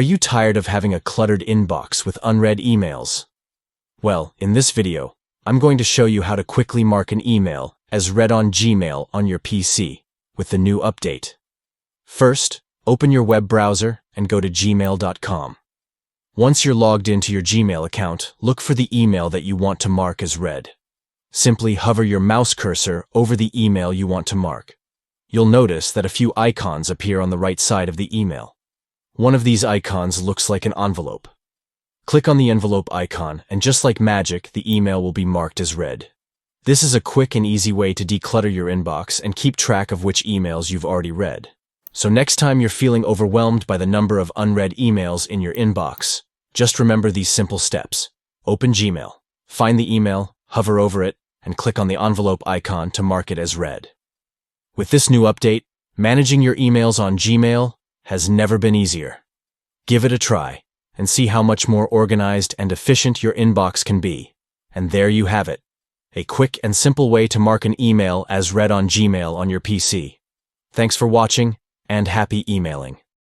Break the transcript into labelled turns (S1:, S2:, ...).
S1: Are you tired of having a cluttered inbox with unread emails? Well, in this video, I'm going to show you how to quickly mark an email as read on Gmail on your PC with the new update. First, open your web browser and go to gmail.com. Once you're logged into your Gmail account, look for the email that you want to mark as read. Simply hover your mouse cursor over the email you want to mark. You'll notice that a few icons appear on the right side of the email. One of these icons looks like an envelope. Click on the envelope icon, and just like magic, the email will be marked as read. This is a quick and easy way to declutter your inbox and keep track of which emails you've already read. So next time you're feeling overwhelmed by the number of unread emails in your inbox, just remember these simple steps. Open Gmail, find the email, hover over it, and click on the envelope icon to mark it as read. With this new update, managing your emails on Gmail has never been easier. Give it a try and see how much more organized and efficient your inbox can be. And there you have it, a quick and simple way to mark an email as read on Gmail on your PC. Thanks for watching, and happy emailing.